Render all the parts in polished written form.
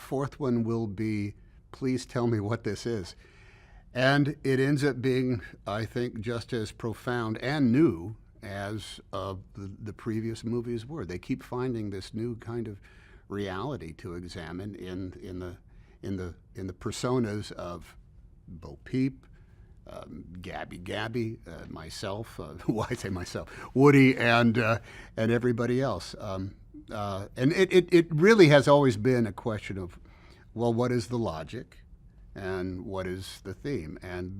fourth one will be, please tell me what this is. And it ends up being, I think, just as profound and new as the previous movies were. They keep finding this new kind of reality to examine in the personas of Bo Peep, Gabby, myself, why I say myself, Woody, and everybody else. And it really has always been a question of, well, what is the logic, and what is the theme? And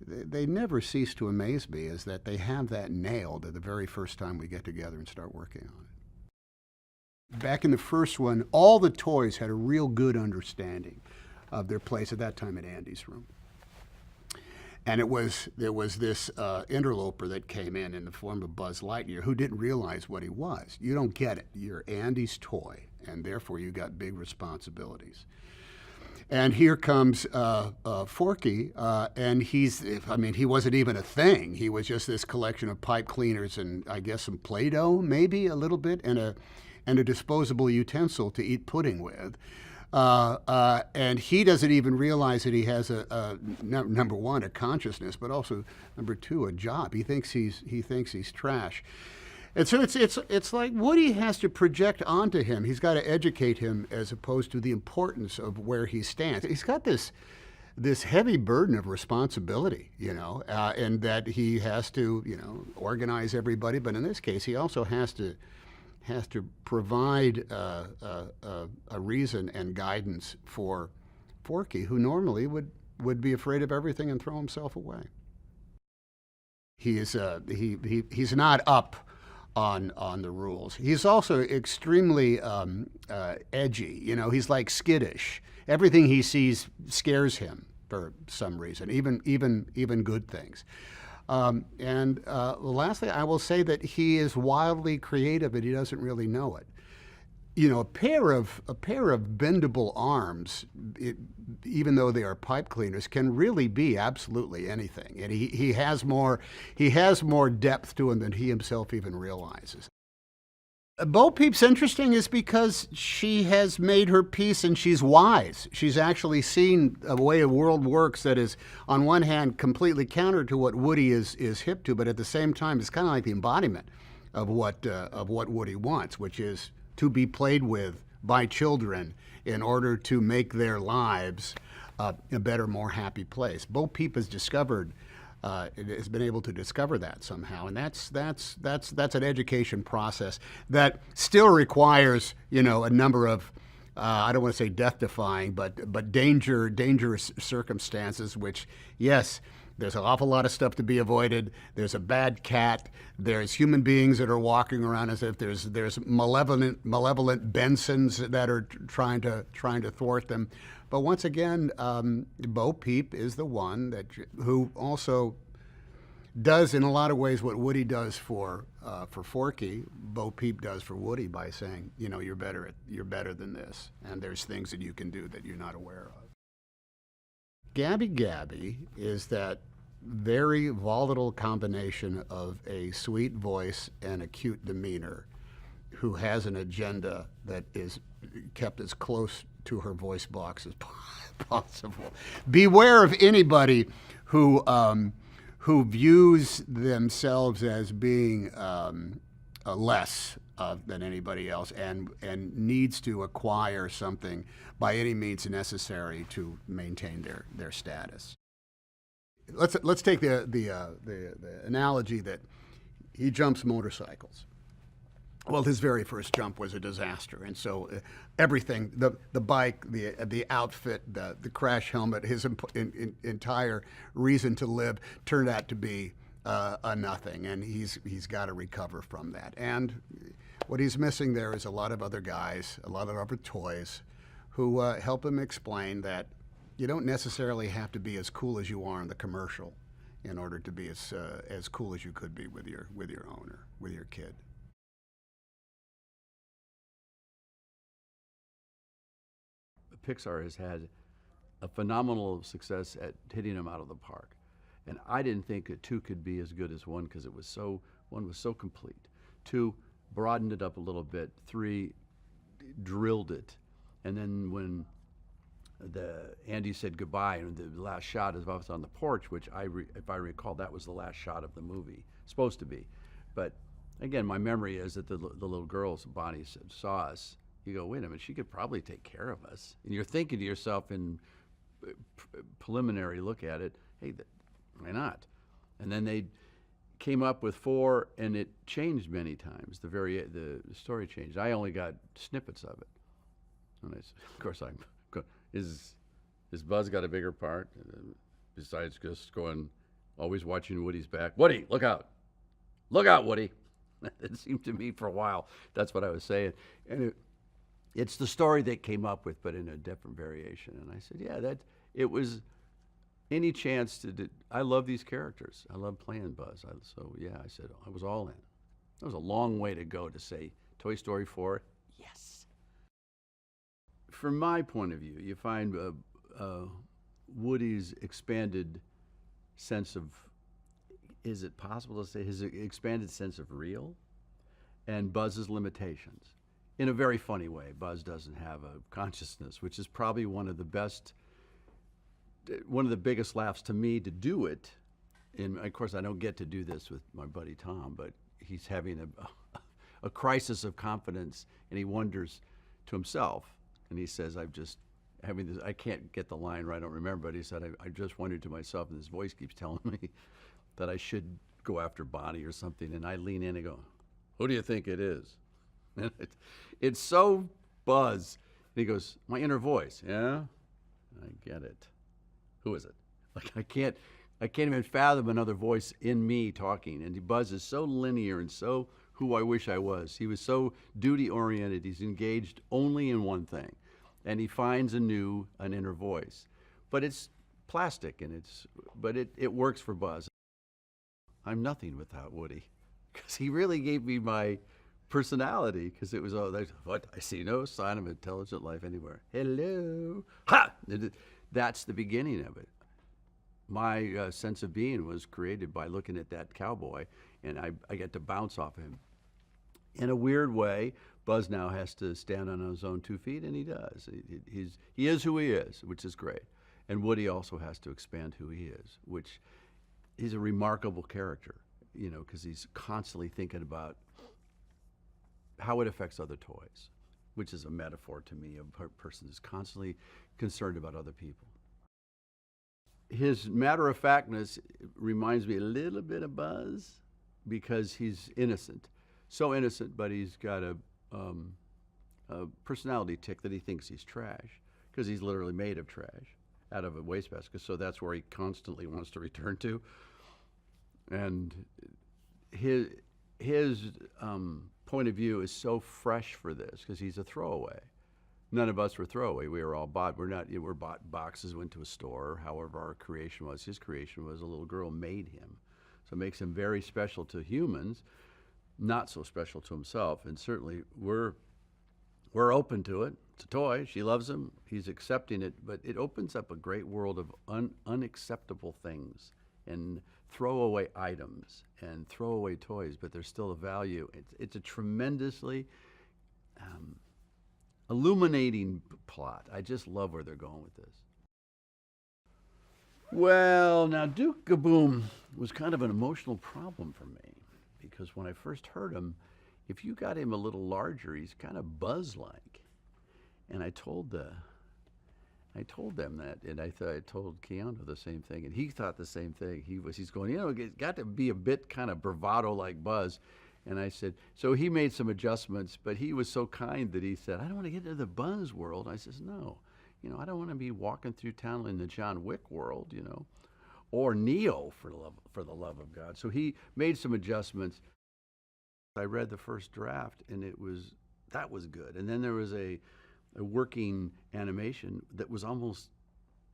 they never cease to amaze me, is that they have that nailed at the very first time we get together and start working on it. Back in the first one, all the toys had a real good understanding of their place at that time in Andy's room. And there was this interloper that came in the form of Buzz Lightyear, who didn't realize what he was. You don't get it. You're Andy's toy, and therefore you got big responsibilities. And here comes Forky, and he wasn't even a thing. He was just this collection of pipe cleaners and I guess some Play-Doh, maybe a little bit, and a disposable utensil to eat pudding with. And he doesn't even realize that he has number one, a consciousness, but also number two, a job. He thinks he's trash. And so it's like Woody has to project onto him. He's got to educate him as opposed to the importance of where he stands. He's got this heavy burden of responsibility, and that he has to, organize everybody. But in this case, he also has to provide a reason and guidance for Forky, who normally would be afraid of everything and throw himself away. He's not up on the rules. He's also extremely edgy. He's like skittish. Everything he sees scares him for some reason, even good things. Lastly, I will say that he is wildly creative, and he doesn't really know it. A pair of bendable arms, even though they are pipe cleaners, can really be absolutely anything. And he has more depth to him than he himself even realizes. Bo Peep's interesting is because she has made her peace and she's wise. She's actually seen a way a world works that is, on one hand, completely counter to what Woody is hip to, but at the same time, it's kind of like the embodiment of what Woody wants, which is to be played with by children in order to make their lives a better, more happy place. Bo Peep has been able to discover that somehow, and that's an education process that still requires a number of I don't want to say death-defying, but dangerous circumstances. Which, yes, there's an awful lot of stuff to be avoided. There's a bad cat. There's human beings that are walking around as if there's malevolent Bensons that are trying to thwart them. But once again, Bo Peep is the one who also does in a lot of ways what Woody does for Forky. Bo Peep does for Woody by saying, you're better than this, and there's things that you can do that you're not aware of. Gabby is that very volatile combination of a sweet voice and a cute demeanor, who has an agenda that is kept as close to her voice box as possible. Beware of anybody who views themselves as being less than anybody else and needs to acquire something by any means necessary to maintain their status. Let's take the analogy that he jumps motorcycles. Well, his very first jump was a disaster, and so everything, the bike, the outfit, the crash helmet, his entire reason to live turned out to be a nothing, and he's got to recover from that. And what he's missing there is a lot of other guys, a lot of other toys, who help him explain that you don't necessarily have to be as cool as you are in the commercial in order to be as cool as you could be with your owner, with your kid. Pixar has had a phenomenal success at hitting them out of the park. And I didn't think that 2 could be as good as 1 because one was so complete. 2 broadened it up a little bit. 3 drilled it. And then when Andy said goodbye, and the last shot is of us on the porch, which if I recall, that was the last shot of the movie, supposed to be. But again, my memory is that the little girls, Bonnie, saw us. You go, wait a minute, she could probably take care of us. And you're thinking to yourself in preliminary look at it, hey, why not? And then they came up with 4, and it changed many times. The story changed. I only got snippets of it. And of course, is Buzz got a bigger part besides just always watching Woody's back? Woody, look out! Look out, Woody! It seemed to me for a while that's what I was saying, and it's the story they came up with, but in a different variation. And I said, yeah, it was any chance to do. I love these characters. I love playing Buzz. So yeah, I said I was all in. That was a long way to go to say Toy Story 4. Yes. From my point of view, you find Woody's expanded sense of, is it possible to say, his expanded sense of real, and Buzz's limitations. In a very funny way, Buzz doesn't have a consciousness, which is probably one of the biggest laughs to me to do it. And of course, I don't get to do this with my buddy Tom, but he's having a crisis of confidence, and he wonders to himself, and he says, I'm just having this, I can't get the line right, I don't remember, but he said, I just wondered to myself, and this voice keeps telling me that I should go after Bonnie or something, and I lean in and go, who do you think it is? And it's so Buzz. And he goes, my inner voice. Yeah, I get it. Who is it? Like I can't even fathom another voice in me talking. And Buzz is so linear and so who I wish I was. He was so duty oriented. He's engaged only in one thing, and he finds an inner voice. But it's plastic, and it works for Buzz. I'm nothing without Woody, because he really gave me my personality, because it was what I see no sign of intelligent life anywhere. Hello, ha! That's the beginning of it. My sense of being was created by looking at that cowboy, and I get to bounce off him. In a weird way, Buzz now has to stand on his own 2 feet, and he does. He is who he is, which is great. And Woody also has to expand who he is, which he's a remarkable character, because he's constantly thinking about how it affects other toys, which is a metaphor to me of a person who's constantly concerned about other people. His matter-of-factness reminds me a little bit of Buzz, because he's innocent. So innocent, but he's got a personality tick that he thinks he's trash, because he's literally made of trash out of a wastebasket. So that's where he constantly wants to return to. And his point of view is so fresh for this, because he's a throwaway. None of us were throwaway. We were all bought. We're bought boxes, went to a store. However, our creation was, his creation was, a little girl made him. So it makes him very special to humans, not so special to himself. And certainly we're open to it. It's a toy. She loves him. He's accepting it. But it opens up a great world of unacceptable things and throwaway items and throwaway toys, but there's still a value. It's a tremendously illuminating plot. I just love where they're going with this. Well, now Duke Gaboom was kind of an emotional problem for me, because when I first heard him, if you got him a little larger, he's kind of Buzz-like. And I told them that, and I told Keanu the same thing, and he thought the same thing. He's going, it's got to be a bit kind of bravado like Buzz. And I said, so he made some adjustments, but he was so kind that he said, I don't want to get into the Buzz world. I says, no, I don't want to be walking through town in the John Wick world, or Neo, for the love of God. So he made some adjustments. I read the first draft, and that was good. And then there was a working animation that was almost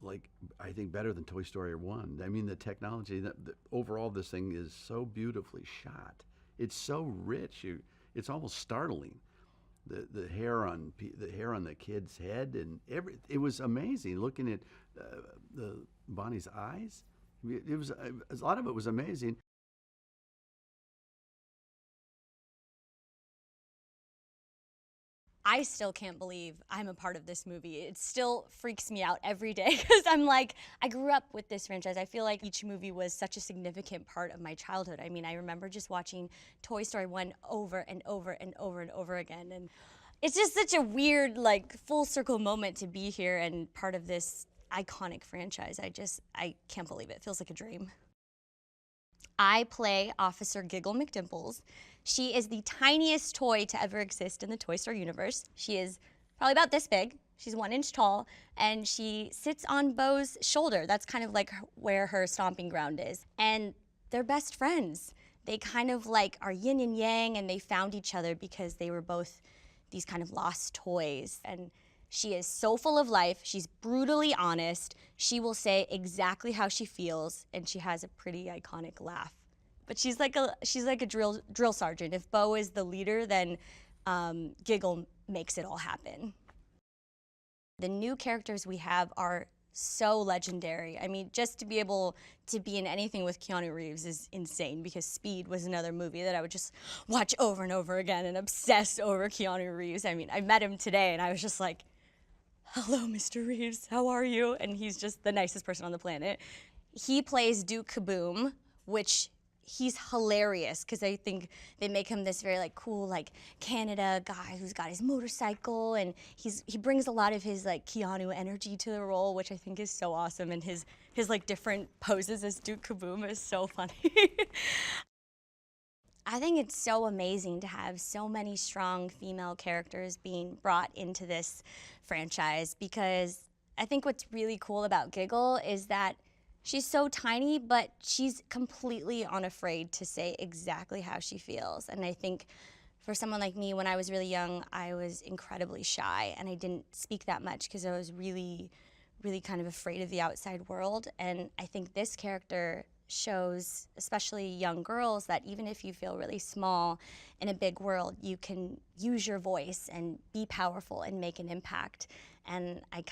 like, I think, better than Toy Story 1. I mean, the technology, overall, this thing is so beautifully shot. It's so rich. It's almost startling. The hair on the kid's head, and it was amazing. Looking at the Bonnie's eyes, it was a lot of it was amazing. I still can't believe I'm a part of this movie. It still freaks me out every day because I'm like, I grew up with this franchise. I feel like each movie was such a significant part of my childhood. I mean, I remember just watching Toy Story 1 over and over and over and over again. And it's just such a weird, like, full circle moment to be here and part of this iconic franchise. I can't believe it. It feels like a dream. I play Officer Giggle McDimples. She is the tiniest toy to ever exist in the Toy Story universe. She is probably about this big. She's 1 inch tall, and she sits on Bo's shoulder. That's kind of like where her stomping ground is. And they're best friends. They kind of like are yin and yang, and they found each other because they were both these kind of lost toys. And she is so full of life. She's brutally honest. She will say exactly how she feels, and she has a pretty iconic laugh. But she's like a drill sergeant. If Bo is the leader, then Giggle makes it all happen. The new characters we have are so legendary. I mean, just to be able to be in anything with Keanu Reeves is insane, because Speed was another movie that I would just watch over and over again and obsess over Keanu Reeves. I mean, I met him today and I was just like, hello, Mr. Reeves, how are you? And he's just the nicest person on the planet. He plays Duke Kaboom, which he's hilarious because I think they make him this very like cool like Canada guy who's got his motorcycle, and he brings a lot of his like Keanu energy to the role, which I think is so awesome, and his like different poses as Duke Kaboom is so funny. I think it's so amazing to have so many strong female characters being brought into this franchise, because I think what's really cool about Giggle is that she's so tiny, but she's completely unafraid to say exactly how she feels. And I think for someone like me, when I was really young, I was incredibly shy, and I didn't speak that much because I was really, really kind of afraid of the outside world. And I think this character shows, especially young girls, that even if you feel really small in a big world, you can use your voice and be powerful and make an impact. And I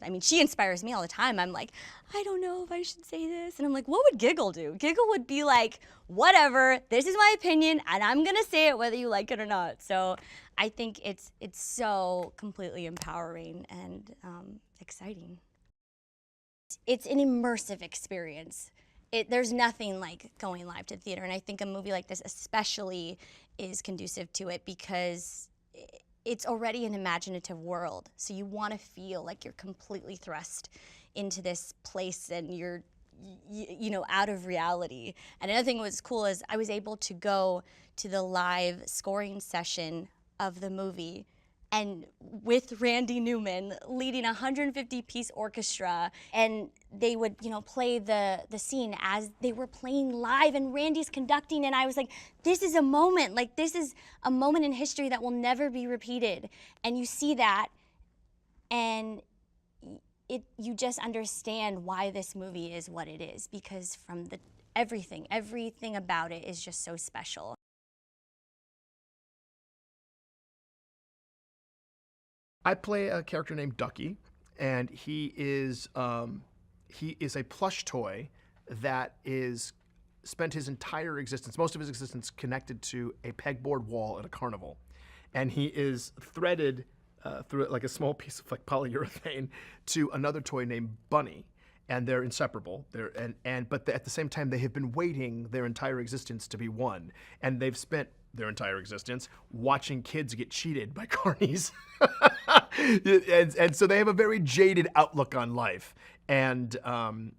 mean, she inspires me all the time. I'm like, I don't know if I should say this. And I'm like, what would Giggle do? Giggle would be like, whatever, this is my opinion, and I'm gonna say it whether you like it or not. So I think it's so completely empowering and exciting. It's an immersive experience. There's nothing like going live to theater, and I think a movie like this especially is conducive to it because it's already an imaginative world. So you want to feel like you're completely thrust into this place and you're out of reality. And another thing that was cool is I was able to go to the live scoring session of the movie, and with Randy Newman leading a 150-piece orchestra, and they would, play the scene as they were playing live, and Randy's conducting, and I was like, this is a moment, in history that will never be repeated. And you see that, and you just understand why this movie is what it is, because from everything about it is just so special. I play a character named Ducky, and he is a plush toy that is spent his entire existence, most of his existence, connected to a pegboard wall at a carnival, and he is threaded through like a small piece of like polyurethane to another toy named Bunny, and they're inseparable. But at the same time, they have been waiting their entire existence to be one, and they've spent their entire existence watching kids get cheated by carnies. and so they have a very jaded outlook on life. And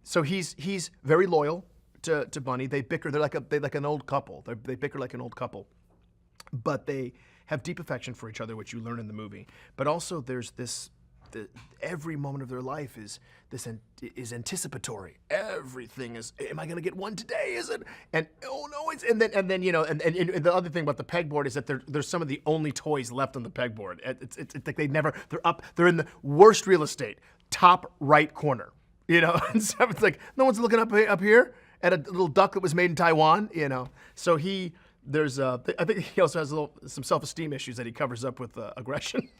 so he's very loyal to Bunny. They bicker. They're like an old couple. They bicker like an old couple. But they have deep affection for each other, which you learn in the movie. But also there's every moment of their life is anticipatory. Everything is, am I going to get one today? Is it? And oh no, it's and then and the other thing about the pegboard is that they're some of the only toys left on the pegboard. It's like they're in the worst real estate, top right corner. And so it's like no one's looking up here at a little duck that was made in Taiwan. So I think he also has some self-esteem issues that he covers up with aggression.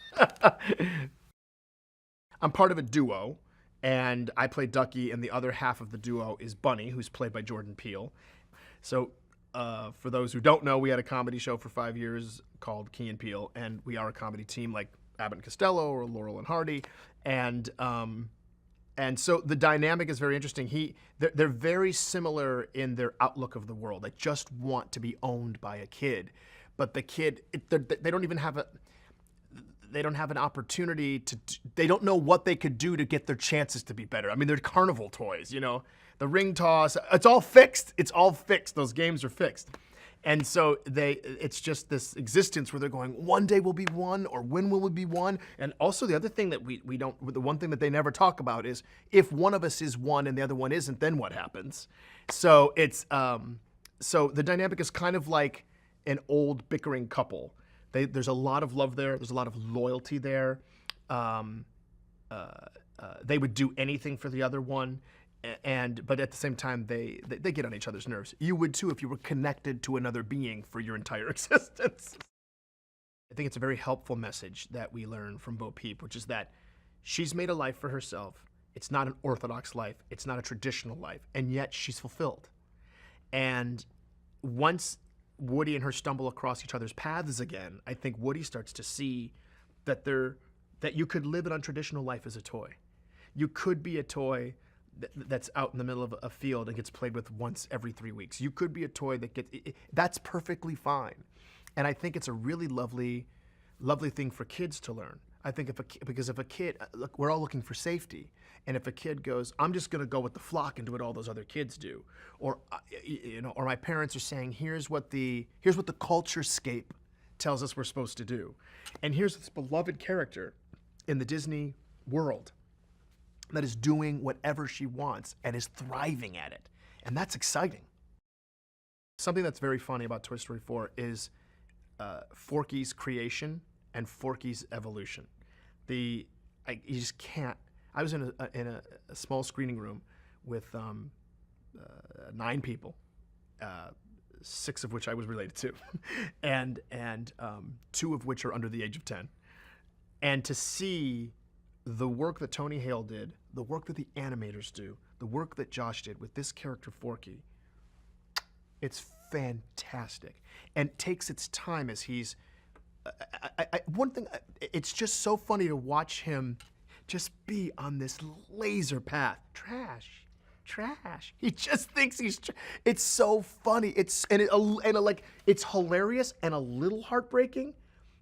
I'm part of a duo, and I play Ducky, and the other half of the duo is Bunny, who's played by Jordan Peele. So for those who don't know, we had a comedy show for 5 years called Key and Peele, and we are a comedy team like Abbott and Costello or Laurel and Hardy, and so the dynamic is very interesting. They're very similar in their outlook of the world. They just want to be owned by a kid, but the kid, they don't even have an opportunity to. They don't know what they could do to get their chances to be better. I mean, they're carnival toys, you know, the ring toss. It's all fixed. It's all fixed. Those games are fixed. And so it's just this existence where they're going, one day we'll be one, or when will we be one? And also the other thing that the one thing that they never talk about is if one of us is one and the other one isn't, then what happens? So it's, so the dynamic is kind of like an old bickering couple. There's a lot of love there. There's a lot of loyalty there. They would do anything for the other one. But at the same time, they get on each other's nerves. You would too if you were connected to another being for your entire existence. I think it's a very helpful message that we learn from Bo Peep, which is that she's made a life for herself. It's not an orthodox life. It's not a traditional life. And yet she's fulfilled. And once Woody and her stumble across each other's paths again, I think Woody starts to see that you could live an untraditional life as a toy. You could be a toy that's out in the middle of a field and gets played with once every 3 weeks. You could be a toy that that's perfectly fine. And I think it's a really lovely thing for kids to learn. I think because if a kid, look, we're all looking for safety. And if a kid goes, I'm just going to go with the flock and do what all those other kids do, or or my parents are saying, here's what the culture scape tells us we're supposed to do, and here's this beloved character in the Disney world that is doing whatever she wants and is thriving at it, and that's exciting. Something that's very funny about Toy Story 4 is Forky's creation and Forky's evolution. You just can't. I was in a small screening room with 9 people, 6 of which I was related to, and 2 of which are under the age of 10. And to see the work that Tony Hale did, the work that the animators do, the work that Josh did with this character Forky, it's fantastic. And takes its time as he's, one thing, it's just so funny to watch him just be on this laser path. Trash. He just thinks it's so funny. It's hilarious and a little heartbreaking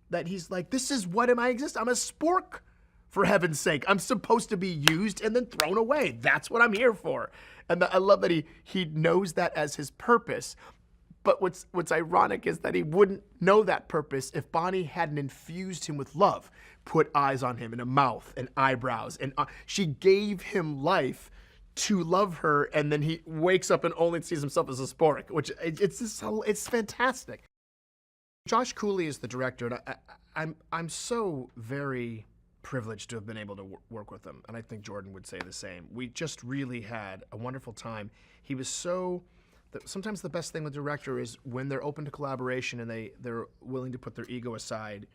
that he's like, this is what am I exist? I'm a spork, for heaven's sake. I'm supposed to be used and then thrown away. That's what I'm here for. And I love that he knows that as his purpose. But what's ironic is that he wouldn't know that purpose if Bonnie hadn't infused him with love, put eyes on him and a mouth and eyebrows. And she gave him life to love her, and then he wakes up and only sees himself as a spork, which it's fantastic. Josh Cooley is the director, and I'm so very privileged to have been able to work with him, and I think Jordan would say the same. We just really had a wonderful time. He was sometimes the best thing with the director is when they're open to collaboration and they're willing to put their ego aside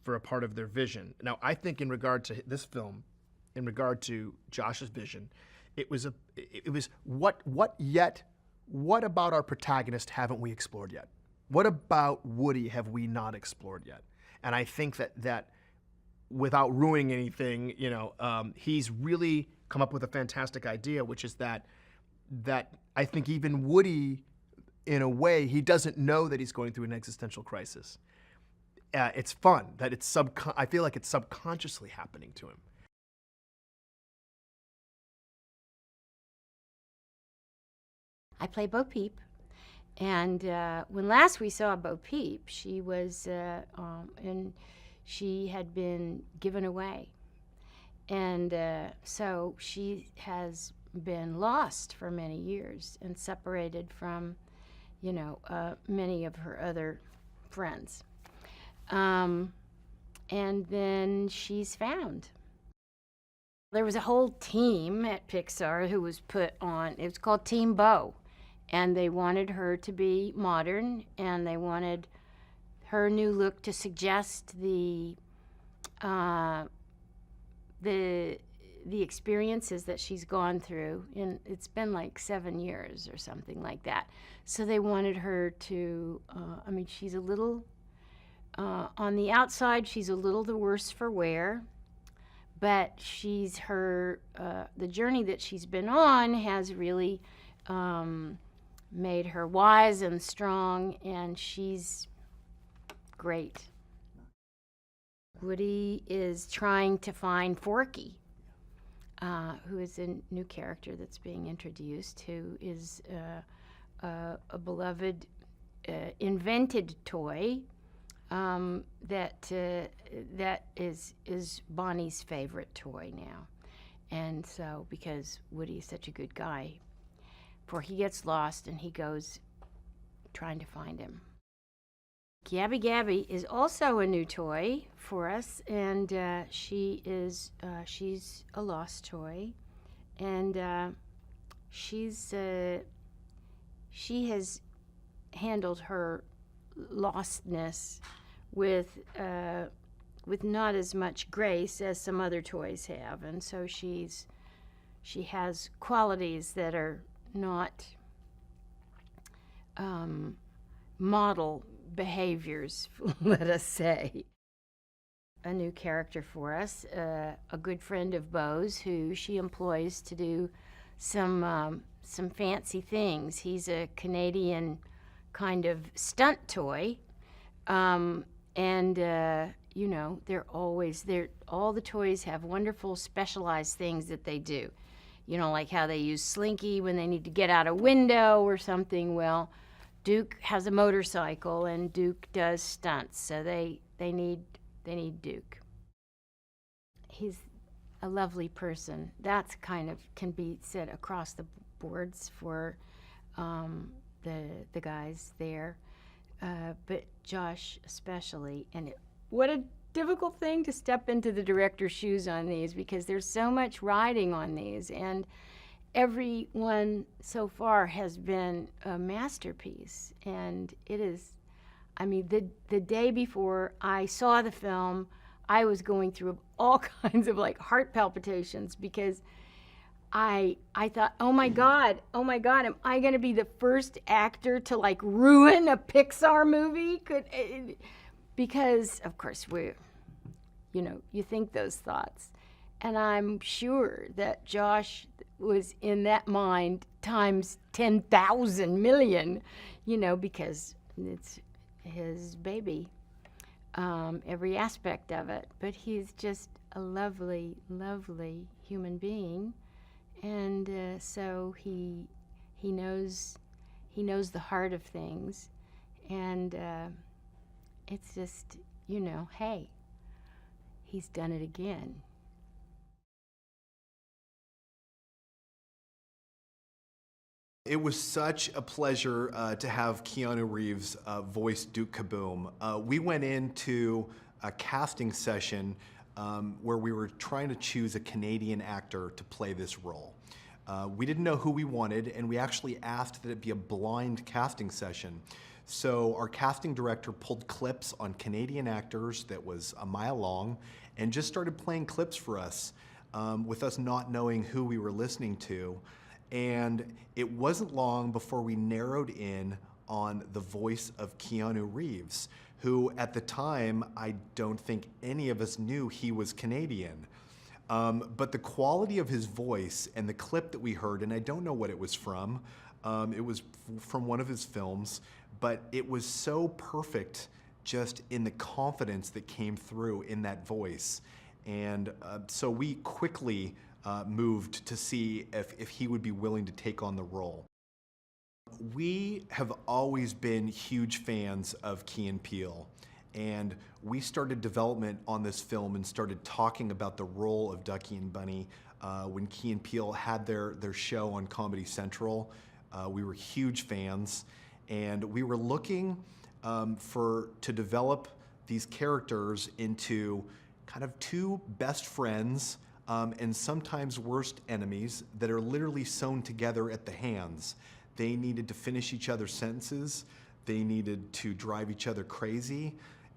for a part of their vision. Now, I think in regard to this film, in regard to Josh's vision, it was what about our protagonist haven't we explored yet? What about Woody have we not explored yet? And I think that without ruining anything, he's really come up with a fantastic idea, which is that I think even Woody, in a way, he doesn't know that he's going through an existential crisis. It's fun that I feel like it's subconsciously happening to him. I play Bo Peep, and when last we saw Bo Peep, she was and she had been given away, and so she has been lost for many years and separated from, many of her other friends, and then she's found. There was a whole team at Pixar who was put on. It was called Team Bo. And they wanted her to be modern, and they wanted her new look to suggest the experiences that she's gone through. And it's been like 7 years or something like that. So they wanted her to, she's a little On the outside, she's a little the worse for wear, but the journey that she's been on has really made her wise and strong, and she's great. Woody is trying to find Forky, who is a new character that's being introduced, who is a beloved invented toy that is Bonnie's favorite toy now. And so, because Woody is such a good guy, Forky gets lost and he goes trying to find him. Gabby Gabby is also a new toy for us, and she's a lost toy, and she has handled her lostness with not as much grace as some other toys have, and so she has qualities that are not model behaviors, let us say. A new character for us, a good friend of Bo's, who she employs to do some fancy things. He's a Canadian kind of stunt toy, and you know, all the toys have wonderful specialized things that they do. You know, like how they use Slinky when they need to get out a window or something. Well, Duke has a motorcycle, and Duke does stunts, so they need Duke. He's a lovely person. That's kind of can be said across the boards for the guys there, but Josh especially. And what a difficult thing to step into the director's shoes on these, because there's so much riding on these, and every one so far has been a masterpiece. And it is, I mean, the day before I saw the film, I was going through all kinds of like heart palpitations, because I thought, oh my God, am I going to be the first actor to like ruin a Pixar movie? Because of course you think those thoughts. And I'm sure that Josh was in that mind times 10,000 million, because it's his baby, every aspect of it. But he's just a lovely, lovely human being. And so he knows the heart of things. And it's just, hey, he's done it again. It was such a pleasure to have Keanu Reeves voice Duke Kaboom. We went into a casting session where we were trying to choose a Canadian actor to play this role. We didn't know who we wanted, and we actually asked that it be a blind casting session. So our casting director pulled clips on Canadian actors that was a mile long and just started playing clips for us with us not knowing who we were listening to. And it wasn't long before we narrowed in on the voice of Keanu Reeves, who at the time, I don't think any of us knew he was Canadian. But the quality of his voice and the clip that we heard, and I don't know what it was from one of his films, but it was so perfect just in the confidence that came through in that voice. And so we quickly moved to see if he would be willing to take on the role. We have always been huge fans of Key and Peele, and we started development on this film and started talking about the role of Ducky and Bunny when Key and Peele had their show on Comedy Central. We were huge fans, and we were looking to develop these characters into kind of two best friends and sometimes worst enemies that are literally sewn together at the hands. They needed to finish each other's sentences. They needed to drive each other crazy.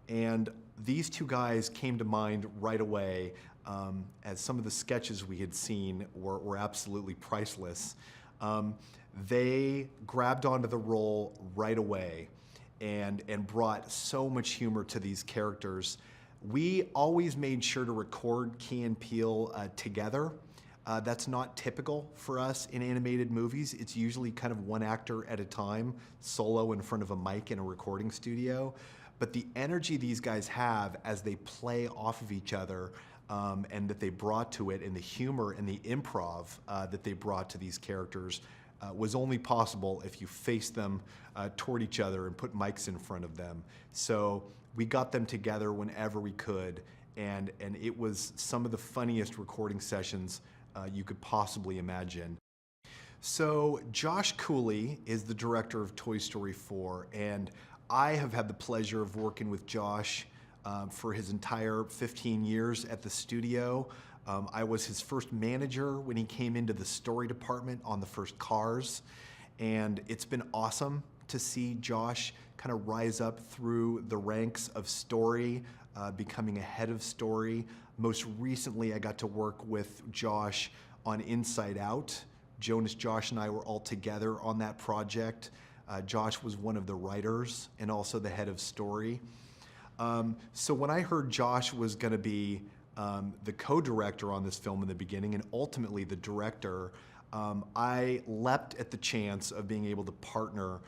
And these two guys came to mind right away as some of the sketches we had seen were absolutely priceless. They grabbed onto the role right away. and brought so much humor to these characters. We always made sure to record Key and Peele together. That's not typical for us in animated movies. It's usually kind of one actor at a time, solo in front of a mic in a recording studio. But the energy these guys have as they play off of each other and that they brought to it, and the humor and the improv that they brought to these characters was only possible if you faced them toward each other and put mics in front of them. So we got them together whenever we could, and it was some of the funniest recording sessions you could possibly imagine. So Josh Cooley is the director of Toy Story 4, and I have had the pleasure of working with Josh for his entire 15 years at the studio. I was his first manager when he came into the story department on the first Cars, and it's been awesome to see Josh kind of rise up through the ranks of story, becoming a head of story. Most recently, I got to work with Josh on Inside Out. Jonas, Josh, and I were all together on that project. Josh was one of the writers and also the head of story. So when I heard Josh was going to be the co-director on this film in the beginning and ultimately the director, I leapt at the chance of being able to partner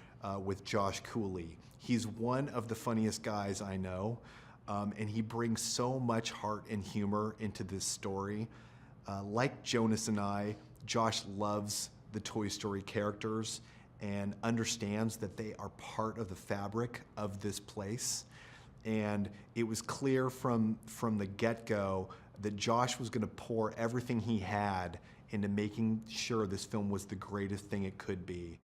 with Josh Cooley. He's one of the funniest guys I know, and he brings so much heart and humor into this story. Like Jonas and I, Josh loves the Toy Story characters and understands that they are part of the fabric of this place. And it was clear from the get-go that Josh was going to pour everything he had into making sure this film was the greatest thing it could be.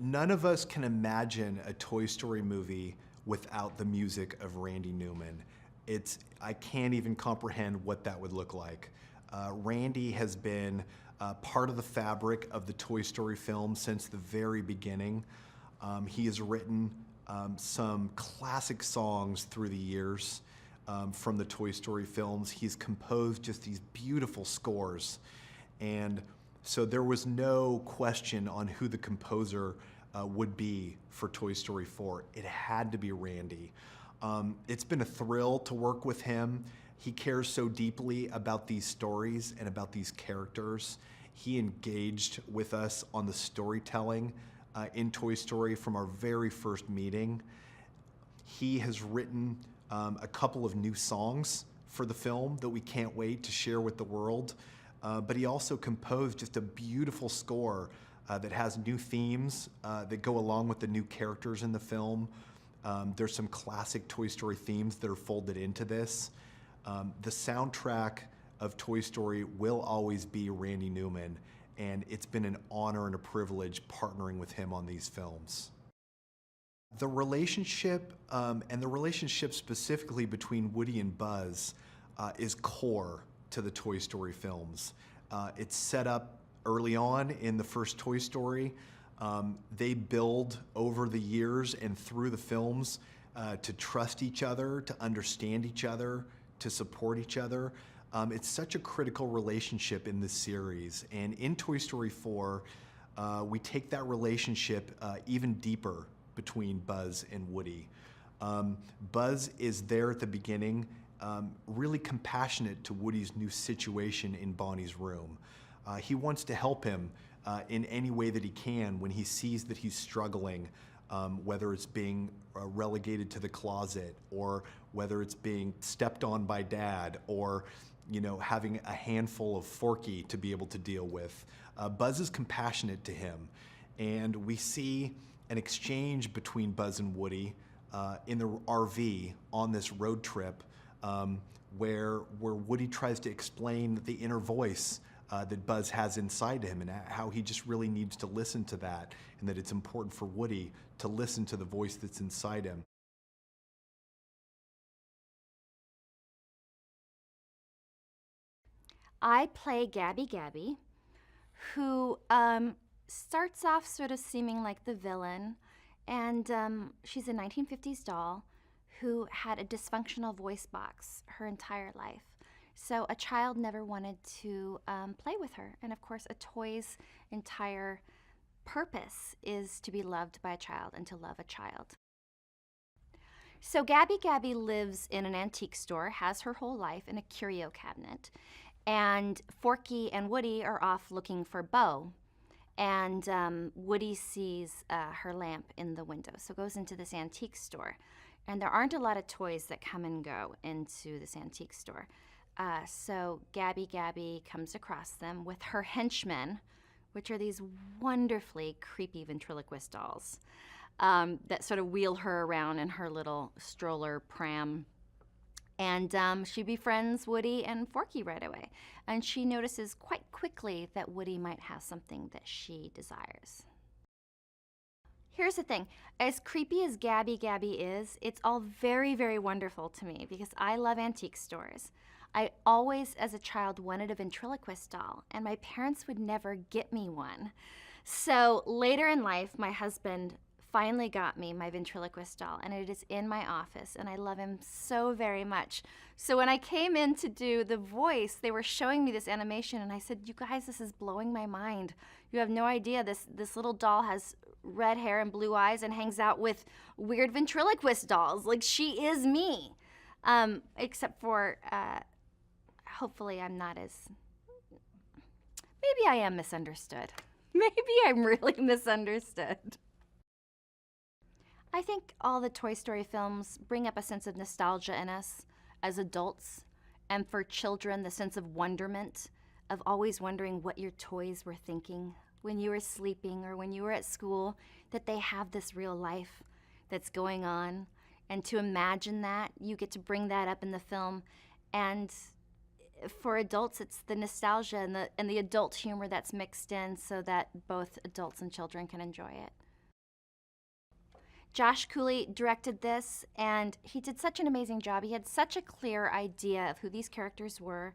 None of us can imagine a Toy Story movie without the music of Randy Newman. I can't even comprehend what that would look like. Randy has been part of the fabric of the Toy Story film since the very beginning. He has written some classic songs through the years from the Toy Story films. He's composed just these beautiful scores. And so there was no question on who the composer would be for Toy Story 4. It had to be Randy. It's been a thrill to work with him. He cares so deeply about these stories and about these characters. He engaged with us on the storytelling in Toy Story from our very first meeting. He has written a couple of new songs for the film that we can't wait to share with the world. But he also composed just a beautiful score that has new themes that go along with the new characters in the film. There's some classic Toy Story themes that are folded into this. The soundtrack of Toy Story will always be Randy Newman, and it's been an honor and a privilege partnering with him on these films. The relationship, and the relationship specifically between Woody and Buzz, is core to the Toy Story films. It's set up early on in the first Toy Story. They build over the years and through the films to trust each other, to understand each other, to support each other. It's such a critical relationship in this series. And in Toy Story 4, we take that relationship even deeper between Buzz and Woody. Buzz is there at the beginning, really compassionate to Woody's new situation in Bonnie's room. He wants to help him in any way that he can when he sees that he's struggling, whether it's being relegated to the closet, or whether it's being stepped on by Dad, or having a handful of Forky to be able to deal with. Buzz is compassionate to him, and we see an exchange between Buzz and Woody in the RV on this road trip, where Woody tries to explain the inner voice that Buzz has inside him, and how he just really needs to listen to that, and that it's important for Woody to listen to the voice that's inside him. I play Gabby, who starts off sort of seeming like the villain, and she's a 1950s doll who had a dysfunctional voice box her entire life. So a child never wanted to play with her, and of course a toy's entire purpose is to be loved by a child and to love a child. So Gabby Gabby lives in an antique store, has her whole life in a curio cabinet, and Forky and Woody are off looking for Bo. And Woody sees her lamp in the window, so goes into this antique store. And there aren't a lot of toys that come and go into this antique store. So Gabby Gabby comes across them with her henchmen, which are these wonderfully creepy ventriloquist dolls that sort of wheel her around in her little stroller pram. And she befriends Woody and Forky right away. And she notices quite quickly that Woody might have something that she desires. Here's the thing. As creepy as Gabby Gabby is, it's all very, very wonderful to me because I love antique stores. I always, as a child, wanted a ventriloquist doll, and my parents would never get me one. So later in life, my husband finally got me my ventriloquist doll, and it is in my office, and I love him so very much. So when I came in to do the voice, they were showing me this animation, and I said, you guys, this is blowing my mind. You have no idea. This little doll has red hair and blue eyes and hangs out with weird ventriloquist dolls. Like, she is me. Except for, hopefully I'm not as... Maybe I am misunderstood. Maybe I'm really misunderstood. I think all the Toy Story films bring up a sense of nostalgia in us as adults, and for children, the sense of wonderment, of always wondering what your toys were thinking when you were sleeping or when you were at school, that they have this real life that's going on. And to imagine that, you get to bring that up in the film. And for adults, it's the nostalgia and the adult humor that's mixed in so that both adults and children can enjoy it. Josh Cooley directed this, and he did such an amazing job. He had such a clear idea of who these characters were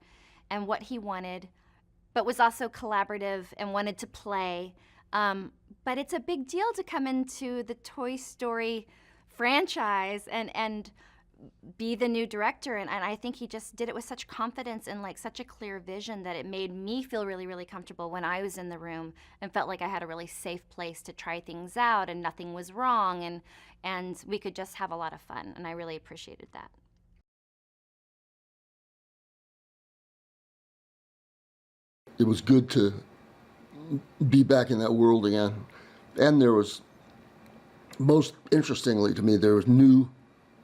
and what he wanted, but was also collaborative and wanted to play. But it's a big deal to come into the Toy Story franchise and be the new director, and I think he just did it with such confidence and like such a clear vision that it made me feel really, really comfortable when I was in the room and felt like I had a really safe place to try things out and nothing was wrong, and we could just have a lot of fun, and I really appreciated that. It was good to be back in that world again. And there was, most interestingly to me, there was new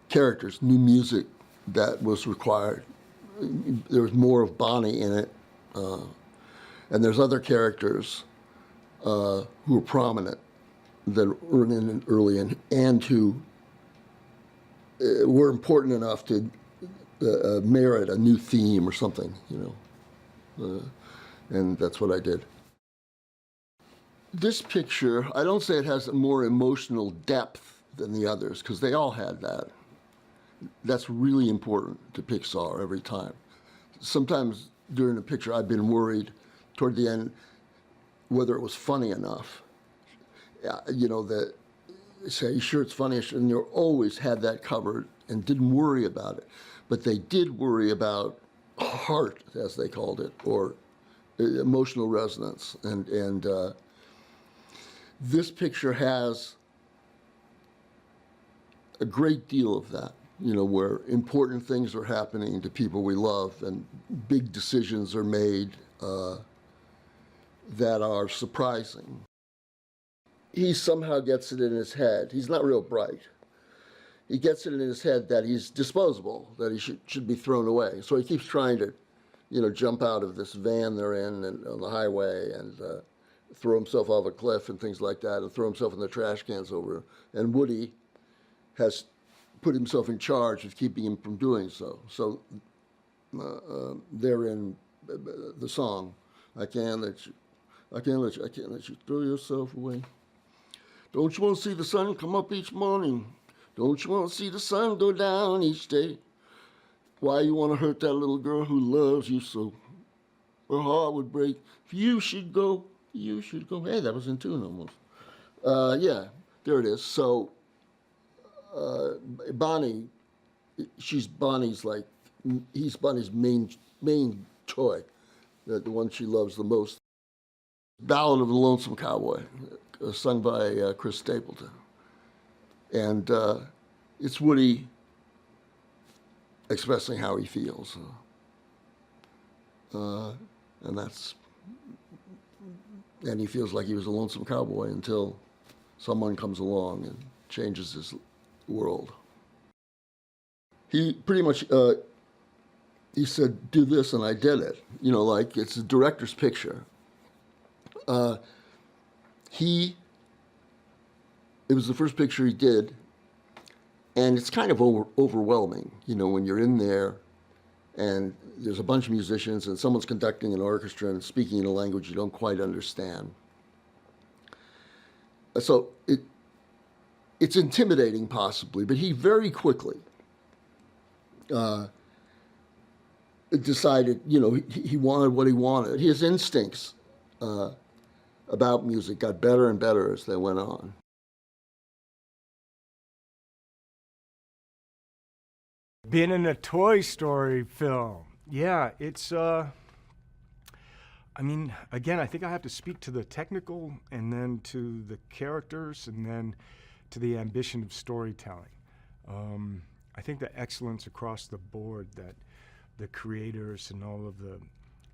characters, new music that was required. There was more of Bonnie in it. And there's other characters who were prominent that were in early and who were important enough to merit a new theme or something, you know. And that's what I did. This picture, I don't say it has a more emotional depth than the others, because they all had that. That's really important to Pixar every time. Sometimes during a picture, I've been worried toward the end whether it was funny enough. You know, that say, are you sure it's funny? And they always had that covered and didn't worry about it. But they did worry about heart, as they called it, or emotional resonance. And this picture has a great deal of that, you know, where important things are happening to people we love and big decisions are made that are surprising. He somehow gets it in his head. He's not real bright. He gets it in his head that he's disposable, that he should be thrown away. So he keeps trying to, you know, jump out of this van they're in and on the highway and throw himself off a cliff and things like that, and throw himself in the trash cans over. And Woody has put himself in charge of keeping him from doing so. So they're in the song, I can't let you throw yourself away. Don't you want to see the sun come up each morning? Don't you want to see the sun go down each day? Why you want to hurt that little girl who loves you so? Her heart would break. If you should go, you should go. Hey, that was in tune almost. Yeah, there it is. So Bonnie, he's Bonnie's main toy, the one she loves the most. Ballad of the Lonesome Cowboy, sung by Chris Stapleton. And it's Woody expressing how he feels. And he feels like he was a lonesome cowboy until someone comes along and changes his world. He pretty much, he said, do this, and I did it. You know, like, it's a director's picture. It was the first picture he did, and it's kind of overwhelming, you know, when you're in there and there's a bunch of musicians and someone's conducting an orchestra and speaking in a language you don't quite understand. So it's intimidating, possibly, but he very quickly decided, you know, he wanted what he wanted. His instincts about music got better and better as they went on. Being in a Toy Story film, yeah, it's, I mean, again, I think I have to speak to the technical and then to the characters and then to the ambition of storytelling. I think the excellence across the board that the creators and all of the,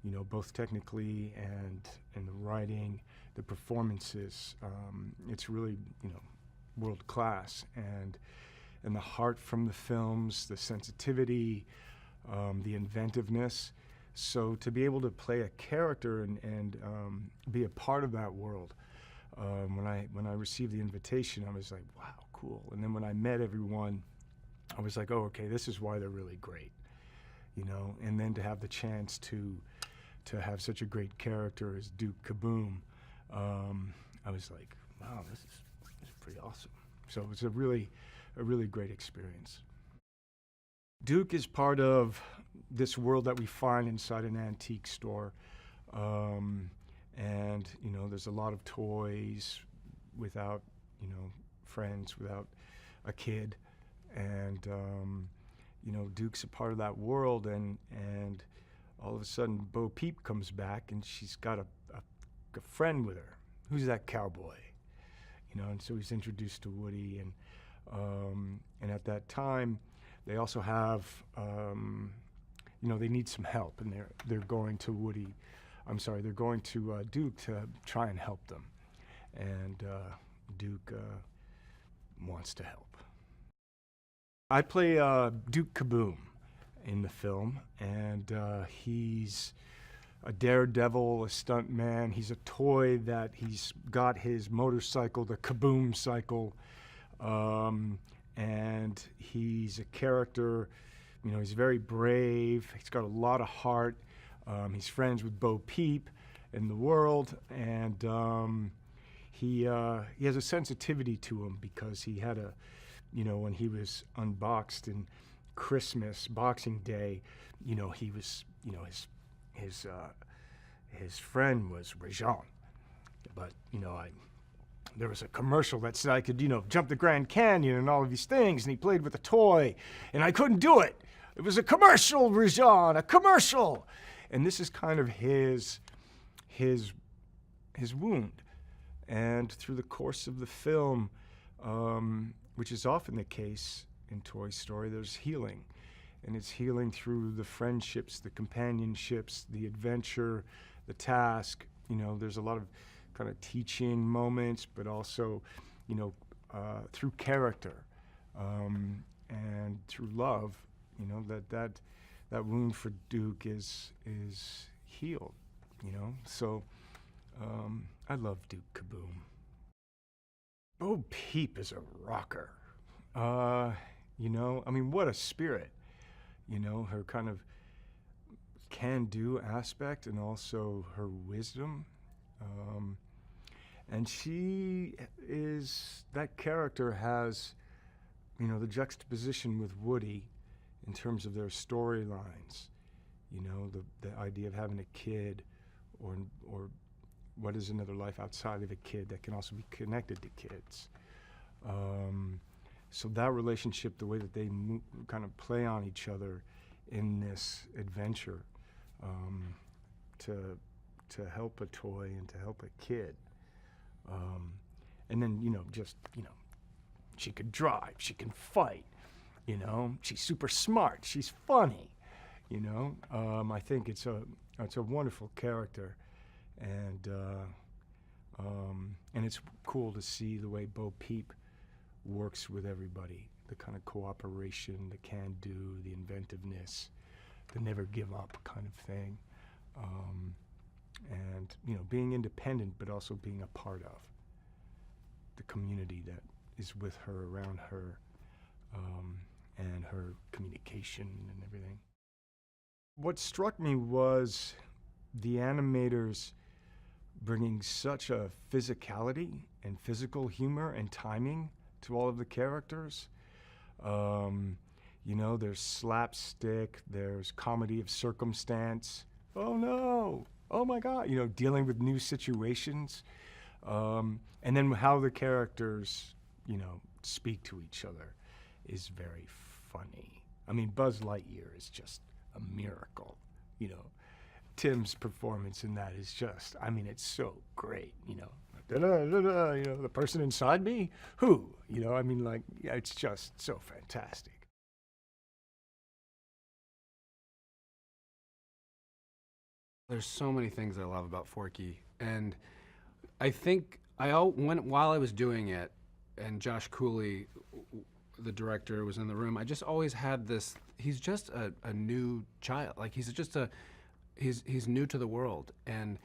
you know, both technically and the writing, the performances, it's really, you know, world class. And the heart from the films, the sensitivity, the inventiveness. So to be able to play a character and be a part of that world, when I received the invitation, I was like, wow, cool. And then when I met everyone, I was like, oh, okay, this is why they're really great, you know. And then to have the chance to have such a great character as Duke Kaboom, I was like, wow, this is pretty awesome. So it was a really great experience. Duke is part of this world that we find inside an antique store. And, you know, there's a lot of toys without, you know, friends, without a kid. And, you know, Duke's a part of that world. And all of a sudden, Bo Peep comes back and she's got a friend with her. Who's that cowboy? You know, and so he's introduced to Woody. And at that time, they also have, you know, they need some help, and they're going to they're going to Duke to try and help them, and Duke wants to help. I play Duke Kaboom in the film, and he's a daredevil, a stunt man. He's a toy that he's got his motorcycle, the Kaboom cycle. And he's a character, you know, he's very brave, he's got a lot of heart, he's friends with Bo Peep in the world, and he has a sensitivity to him because he had you know, when he was unboxed in Christmas, Boxing Day, you know, he was, you know, his friend was Rajon, but, you know, there was a commercial that said I could, you know, jump the Grand Canyon and all of these things, and he played with a toy, and I couldn't do it. It was a commercial, Rajon, a commercial. And this is kind of his wound. And through the course of the film, which is often the case in Toy Story, there's healing. And it's healing through the friendships, the companionships, the adventure, the task. You know, there's a lot of kind of teaching moments, but also, you know, through character and through love, you know, that wound for Duke is healed, you know. So I love Duke Kaboom. Bo Peep is a rocker. You know, I mean, what a spirit. You know, her kind of can-do aspect and also her wisdom. And that character has, you know, the juxtaposition with Woody in terms of their storylines. You know, the idea of having a kid or what is another life outside of a kid that can also be connected to kids. So that relationship, the way that they kind of play on each other in this adventure to help a toy and to help a kid And then, just, she could drive, she can fight, she's super smart, she's funny, I think it's a wonderful character, and it's cool to see the way Bo Peep works with everybody, the kind of cooperation, the can-do, the inventiveness, the never give up kind of thing, and being independent but also being a part of the community that is with her, around her, and her communication and everything. What struck me was the animators bringing such a physicality and physical humor and timing to all of the characters. There's slapstick, there's comedy of circumstance. Oh no, oh my God, dealing with new situations. And then how the characters, speak to each other is very funny. I mean, Buzz Lightyear is just a miracle, Tim's performance in that is just, it's so great, the person inside me, who, it's just so fantastic. There's so many things I love about Forky, and I think while I was doing it, and Josh Cooley, the director, was in the room, I just always had this, he's just a new child. Like, he's new to the world. And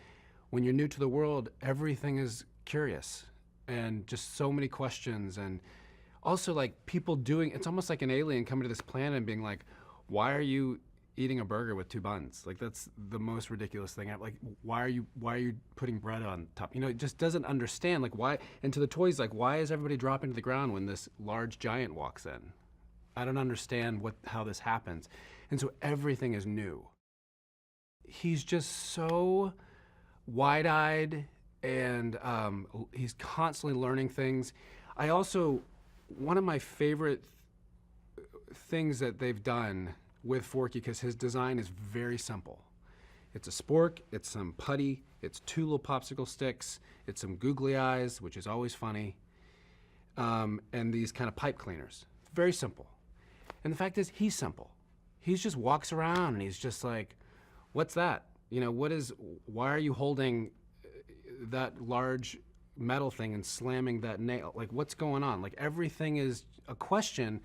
when you're new to the world, everything is curious and just so many questions. And also, like, people it's almost like an alien coming to this planet and being like, why are you eating a burger with 2 buns? Like, that's the most ridiculous thing. Like, why are you putting bread on top? It just doesn't understand, like, why. And to the toys, like, why is everybody dropping to the ground when this large giant walks in? I don't understand how this happens. And so everything is new. He's just so wide-eyed, and he's constantly learning things. One of my favorite things that they've done with Forky, because his design is very simple. It's a spork, it's some putty, it's 2 little popsicle sticks, it's some googly eyes, which is always funny, and these kind of pipe cleaners. Very simple. And the fact is, he's simple. He just walks around and he's just like, what's that? Why are you holding that large metal thing and slamming that nail? Like, what's going on? Like, everything is a question,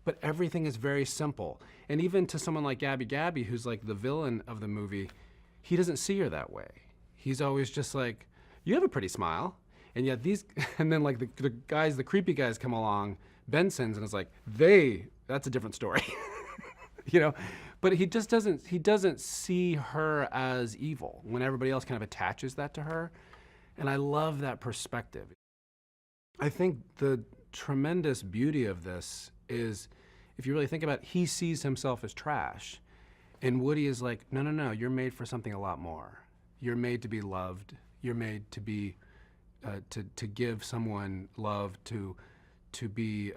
but everything is very simple. And even to someone like Gabby, who's like the villain of the movie, he doesn't see her that way. He's always just like, you have a pretty smile. And yet and then like the creepy guys come along, Benson's, and it's like, that's a different story. But he doesn't see her as evil when everybody else kind of attaches that to her. And I love that perspective. I think the tremendous beauty of this is, if you really think about it, he sees himself as trash. And Woody is like, no, you're made for something a lot more. You're made to be loved. You're made to be, to give someone love, to be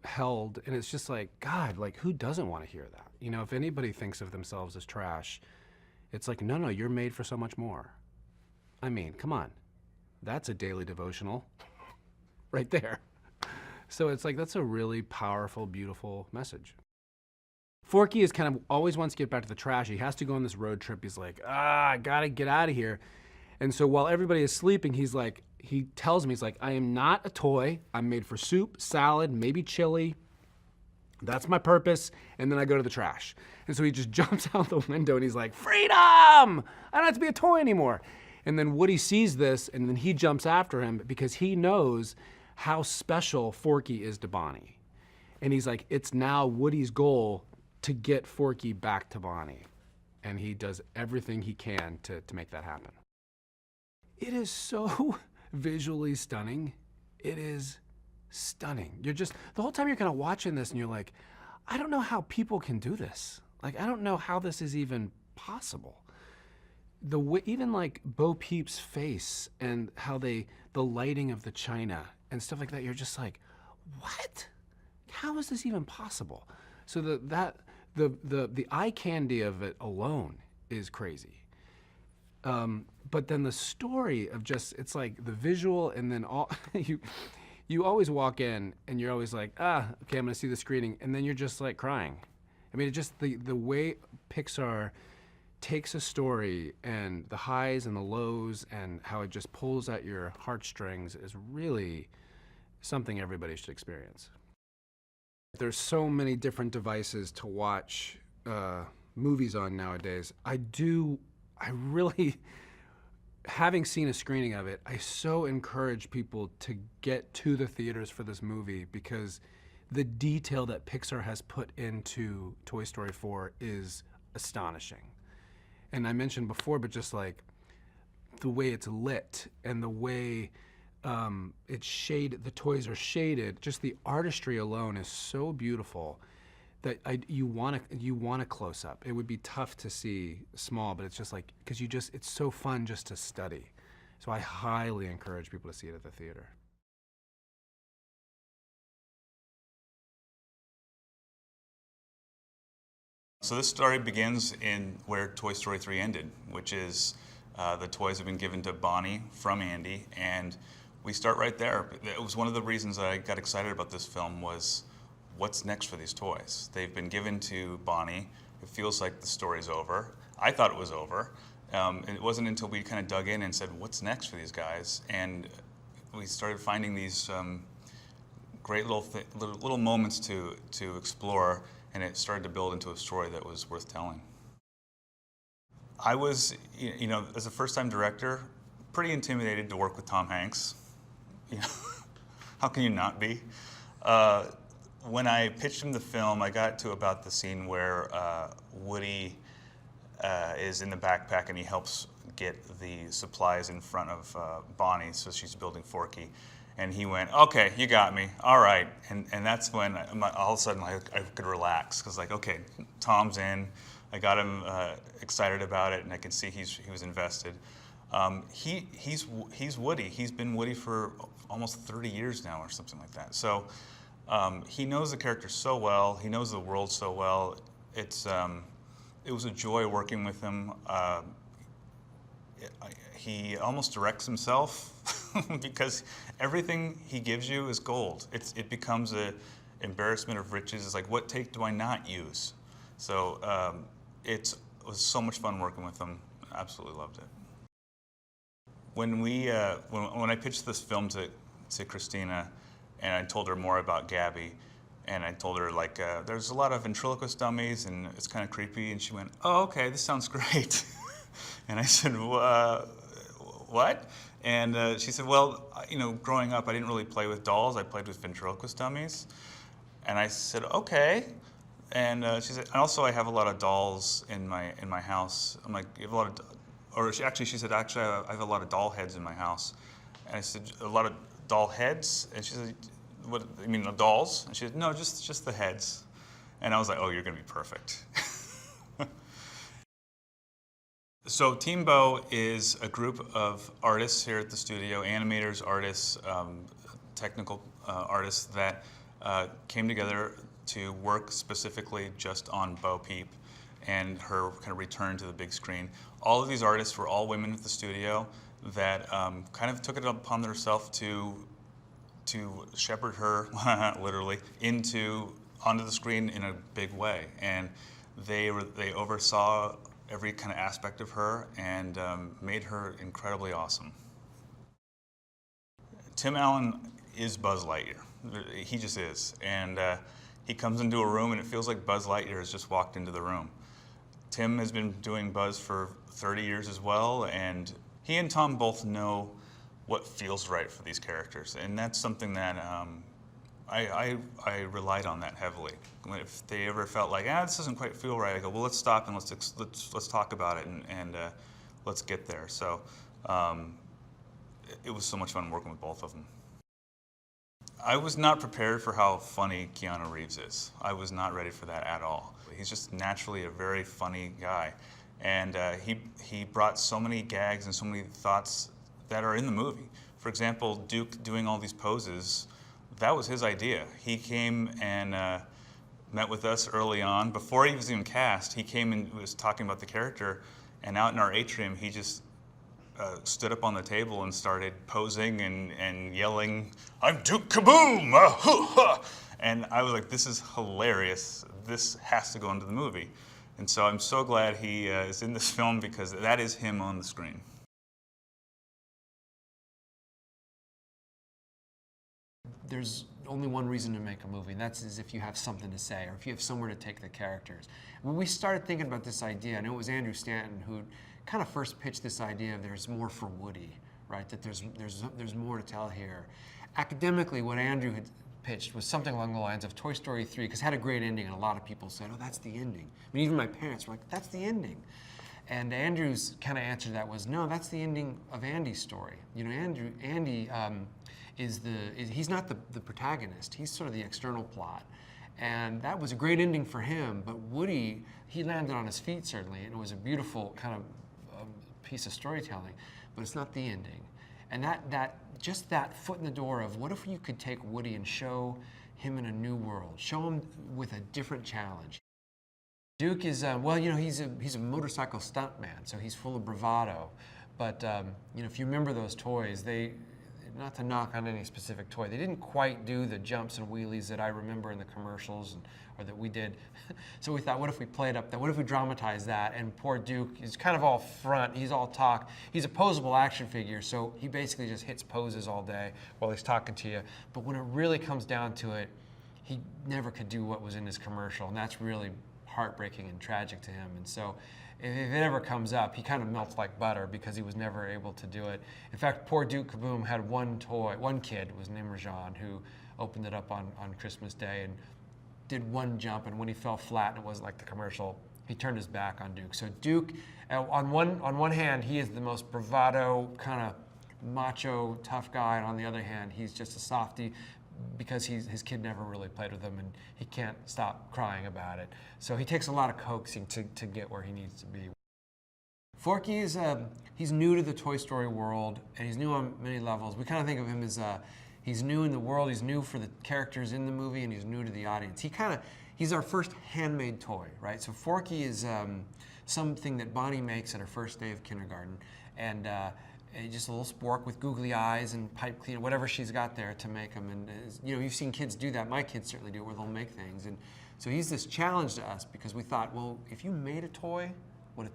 held. And it's just like, God, like, who doesn't want to hear that? If anybody thinks of themselves as trash, it's like, no, you're made for so much more. I mean, come on. That's a daily devotional right there. So it's like, that's a really powerful, beautiful message. Forky is kind of always wants to get back to the trash. He has to go on this road trip. He's like, I gotta get out of here. And so while everybody is sleeping, he tells me, he's like, I am not a toy. I'm made for soup, salad, maybe chili. That's my purpose. And then I go to the trash. And so he just jumps out the window and he's like, freedom! I don't have to be a toy anymore. And then Woody sees this and then he jumps after him because he knows how special Forky is to Bonnie. And he's like, it's now Woody's goal to get Forky back to Bonnie. And he does everything he can to make that happen. It is so visually stunning. It is stunning. The whole time you're kind of watching this and you're like, I don't know how people can do this. Like, I don't know how this is even possible. Even like Bo Peep's face and how the lighting of the china and stuff like that, you're just like, what? How is this even possible? So the eye candy of it alone is crazy. But then the story of just, it's like the visual and then all, you always walk in and you're always like, okay, I'm gonna see the screening. And then you're just like crying. I mean, it just, the way Pixar takes a story and the highs and the lows and how it just pulls at your heartstrings is really something everybody should experience. There's so many different devices to watch movies on nowadays. I really, having seen a screening of it, I so encourage people to get to the theaters for this movie because the detail that Pixar has put into Toy Story 4 is astonishing. And I mentioned before, but just like the way it's lit and the way it's shaded, the toys are shaded, just the artistry alone is so beautiful that you want a close up. It would be tough to see small, but it's just like, because it's so fun just to study. So I highly encourage people to see it at the theater. So this story begins in where Toy Story 3 ended, which is the toys have been given to Bonnie from Andy, and we start right there. It was one of the reasons I got excited about this film was what's next for these toys? They've been given to Bonnie. It feels like the story's over. I thought it was over. And it wasn't until we kind of dug in and said, what's next for these guys? And we started finding these great little moments to explore, and it started to build into a story that was worth telling. I was, as a first-time director, pretty intimidated to work with Tom Hanks. How can you not be? When I pitched him the film, I got to about the scene where Woody is in the backpack and he helps get the supplies in front of Bonnie, so she's building Forky. And he went, okay, you got me, all right. And that's when all of a sudden I could relax, because like, okay, Tom's in. I got him excited about it, and I can see he was invested. He's Woody. He's been Woody for almost 30 years now or something like that. So he knows the character so well. He knows the world so well. It was a joy working with him. He almost directs himself because everything he gives you is gold. It becomes an embarrassment of riches. It's like, what take do I not use? So it was so much fun working with him. Absolutely loved it. When I pitched this film to Christina, and I told her more about Gabby, and I told her like there's a lot of ventriloquist dummies and it's kind of creepy, and she went, oh, okay, this sounds great. And I said, what? And she said, well, growing up I didn't really play with dolls, I played with ventriloquist dummies. And I said, okay. And she said, and also I have a lot of dolls in my house. I'm like, you have a lot of, she said, actually I have a lot of doll heads in my house. And I said, a lot of doll heads? And she said, what, you mean the dolls? And she said, no, just the heads. And I was like, oh, you're gonna be perfect. So Team Bo is a group of artists here at the studio, animators, artists, technical artists that came together to work specifically just on Bo Peep and her kind of return to the big screen. All of these artists were all women at the studio that kind of took it upon themselves to shepherd her, literally, onto the screen in a big way. And they oversaw every kind of aspect of her and made her incredibly awesome. Tim Allen is Buzz Lightyear. He just is. And he comes into a room and it feels like Buzz Lightyear has just walked into the room. Tim has been doing Buzz for 30 years as well, and he and Tom both know what feels right for these characters, and that's something that I relied on that heavily. If they ever felt like, this doesn't quite feel right, I go, well, let's stop and let's talk about it and let's get there. So it was so much fun working with both of them. I was not prepared for how funny Keanu Reeves is. I was not ready for that at all. He's just naturally a very funny guy, and he brought so many gags and so many thoughts that are in the movie. For example, Duke doing all these poses, that was his idea. He came and met with us early on. Before he was even cast, he came and was talking about the character, and out in our atrium, he just stood up on the table and started posing and yelling, "I'm Duke Kaboom!" Hoo, ha. And I was like, this is hilarious. This has to go into the movie. And so I'm so glad he is in this film, because that is him on the screen. There's only one reason to make a movie, and that's if you have something to say, or if you have somewhere to take the characters. When we started thinking about this idea, and it was Andrew Stanton who kind of first pitched this idea of there's more for Woody, right? That there's more to tell here. Academically, what Andrew had pitched was something along the lines of Toy Story 3, because it had a great ending, and a lot of people said, oh, that's the ending. I mean, even my parents were like, that's the ending. And Andrew's kind of answer to that was, no, that's the ending of Andy's story. You know, Andy he's not the protagonist. He's sort of the external plot. And that was a great ending for him, but Woody, he landed on his feet certainly, and it was a beautiful kind of piece of storytelling, but it's not the ending. And just that foot in the door of what if you could take Woody and show him in a new world, show him with a different challenge. Duke is, well, you know, he's a motorcycle stuntman, so he's full of bravado. But, you know, if you remember those toys, not to knock on any specific toy, they didn't quite do the jumps and wheelies that I remember in the commercials or that we did. So we thought, what if we played up that? What if we dramatized that? And poor Duke is kind of all front, he's all talk. He's a posable action figure, so he basically just hits poses all day while he's talking to you. But when it really comes down to it, he never could do what was in his commercial, and that's really heartbreaking and tragic to him. And so if it ever comes up, he kind of melts like butter because he was never able to do it. In fact, poor Duke Kaboom had one kid was named Rajan, who opened it up on Christmas Day and did one jump, and when he fell flat and it wasn't like the commercial, he turned his back on Duke. So Duke, on one hand, he is the most bravado, kind of macho, tough guy, and on the other hand, he's just a softie, because his kid never really played with him, and he can't stop crying about it. So he takes a lot of coaxing to get where he needs to be. Forky is he's new to the Toy Story world, and he's new on many levels. We kind of think of him as he's new in the world, he's new for the characters in the movie, and he's new to the audience. He's our first handmade toy, right? So Forky is something that Bonnie makes at her first day of kindergarten, and just a little spork with googly eyes and pipe cleaner, whatever she's got there to make them. And you know, you've seen kids do that. My kids certainly do it, where they'll make things. And so he's this challenge to us, because we thought, well, if you made a toy, would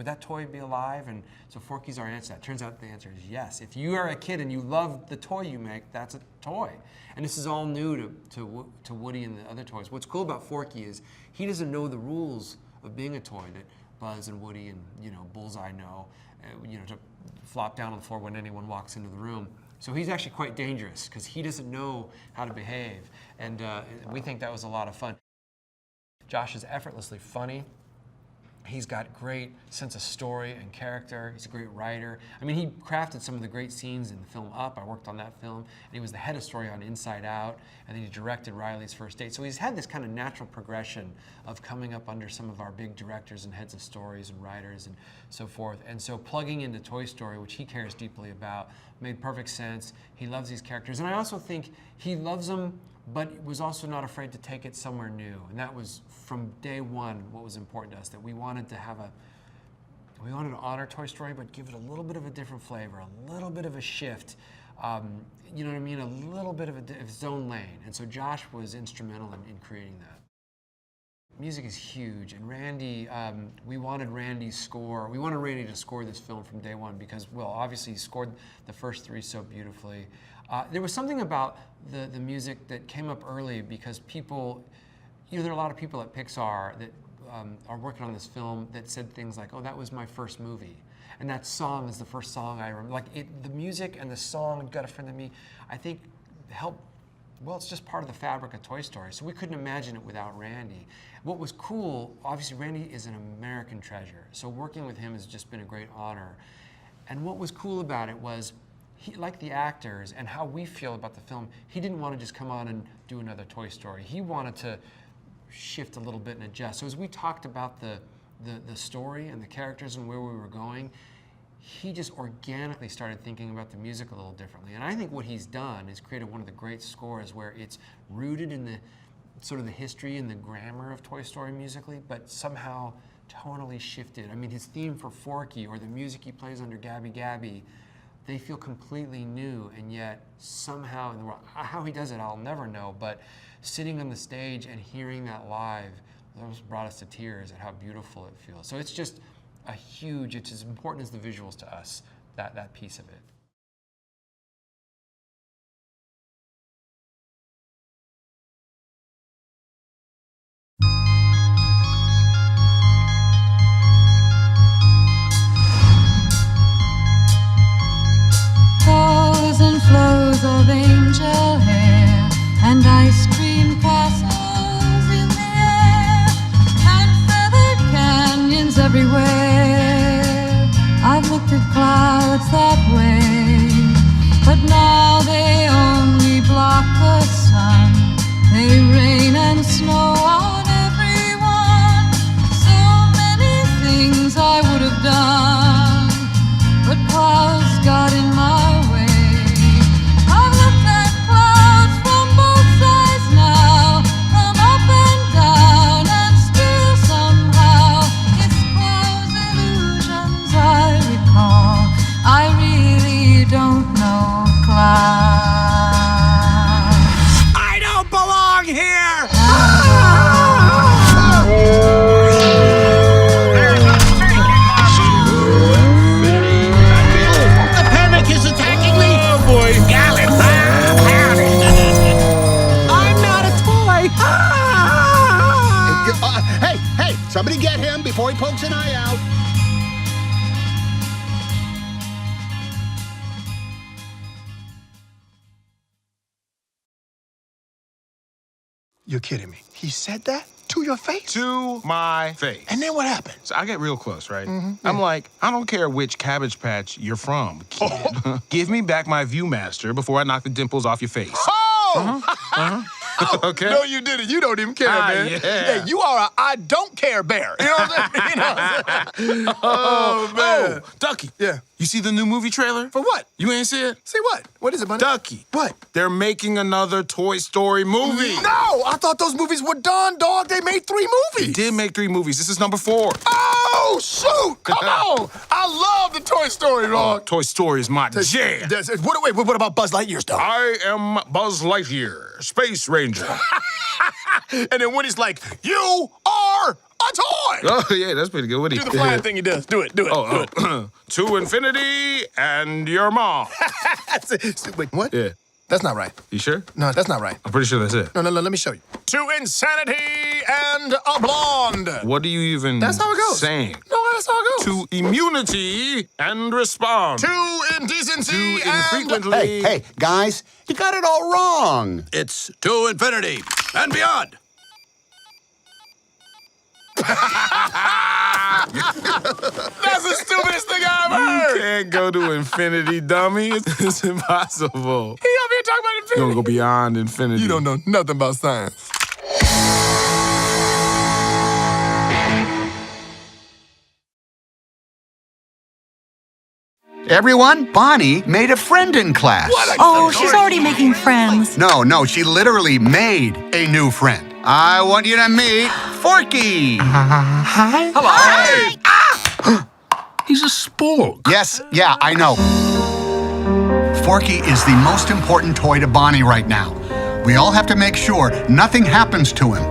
that toy be alive? And so Forky's our answer. It turns out the answer is yes. If you are a kid and you love the toy you make, that's a toy. And this is all new to Woody and the other toys. What's cool about Forky is he doesn't know the rules of being a toy that Buzz and Woody and, you know, Bullseye know, you know, to flop down on the floor when anyone walks into the room. So he's actually quite dangerous, because he doesn't know how to behave. And we think that was a lot of fun. Josh is effortlessly funny. He's got great sense of story and character. He's a great writer. I mean, he crafted some of the great scenes in the film Up. I worked on that film. And he was the head of story on Inside Out. And then he directed Riley's First Date. So he's had this kind of natural progression of coming up under some of our big directors and heads of stories and writers and so forth. And so plugging into Toy Story, which he cares deeply about, made perfect sense. He loves these characters. And I also think he loves them, but was also not afraid to take it somewhere new. And that was, from day one, what was important to us, that we wanted to honor Toy Story, but give it a little bit of a different flavor, a little bit of a shift, you know what I mean, a little bit of its own lane. And so Josh was instrumental in creating that. Music is huge, and Randy, we wanted Randy to score this film from day one, because, well, obviously he scored the first three so beautifully. There was something about the music that came up early, because people, you know, there are a lot of people at Pixar that are working on this film that said things like, oh, that was my first movie. And that song is the first song I remember. Like, the music and the song, Got a Friend in Me, I think helped. Well, it's just part of the fabric of Toy Story, so we couldn't imagine it without Randy. What was cool, obviously Randy is an American treasure, so working with him has just been a great honor. And what was cool about it was, he, like the actors and how we feel about the film, he didn't want to just come on and do another Toy Story. He wanted to shift a little bit and adjust. So as we talked about the story and the characters and where we were going, he just organically started thinking about the music a little differently. And I think what he's done is created one of the great scores where it's rooted in the sort of the history and the grammar of Toy Story musically, but somehow totally shifted. I mean, his theme for Forky or the music he plays under Gabby Gabby, they feel completely new, and yet somehow in the world, how he does it, I'll never know, but sitting on the stage and hearing that live, those brought us to tears at how beautiful it feels. So it's just a huge, it's as important as the visuals to us, that piece of it. Flows of angel hair and ice cream castles in the air and feathered canyons everywhere. I've looked at clouds that way, but now they only block the sun. They rain and snow on everyone. So many things I would have done, but clouds got in my way. I don't belong here! The panic is attacking me! Oh boy! I'm not a toy! Hey, somebody get him before he pokes an eye out. You're kidding me. He said that to your face? To my face. And then what happened? So I get real close, right? I'm like, I don't care which Cabbage Patch you're from, kid. Give me back my Viewmaster before I knock the dimples off your face. Oh! Okay? No, you didn't. You don't even care, man. Yeah. Hey, you are a I don't care bear. You know what I'm saying? You know what I'm saying? Oh, man. Oh, Ducky. Yeah. You see the new movie trailer? For what? You ain't see it? See what? What is it, buddy? Ducky. What? They're making another Toy Story movie. No! I thought those movies were done, dog. They made 3 movies. They did make 3 movies. This is number 4. Oh, shoot! Come on! I love the Toy Story, dog. Toy Story is my jam. What about Buzz Lightyear stuff? I am Buzz Lightyear, Space Ranger. And then Woody's like, you are a toy! Oh, yeah, that's pretty good. Woody. Do the flying thing he does. Do it. To infinity and your mom. Wait, what? Yeah. That's not right. You sure? No, that's not right. I'm pretty sure that's it. No, let me show you. To insanity and a blonde. What are you even That's how it goes. saying? No, that's how it goes. To immunity and respond. To indecency To infrequently. Hey, guys, you got it all wrong. It's to infinity and beyond. That's the stupidest thing I ever heard. You can't go to infinity, dummy. It's impossible. He up here talking about infinity. You're gonna go beyond infinity. You don't know nothing about science. Everyone, Bonnie made a friend in class. Oh, she's already making friends. No, she literally made a new friend. I want you to meet Forky. Hi. Hello. Hi. Ah! He's a spork. Yes, yeah, I know. Forky is the most important toy to Bonnie right now. We all have to make sure nothing happens to him.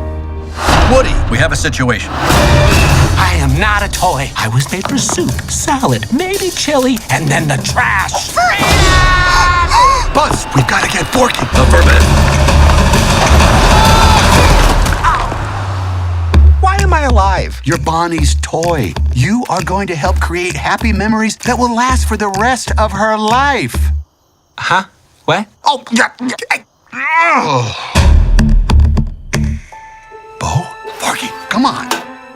Woody, we have a situation. I am not a toy. I was made for soup, salad, maybe chili, and then the trash. Buzz, we've got to get Forky. Affirmative. Why am I alive? You're Bonnie's toy. You are going to help create happy memories that will last for the rest of her life. Huh? What? Oh, yeah. Bo? Forky, come on.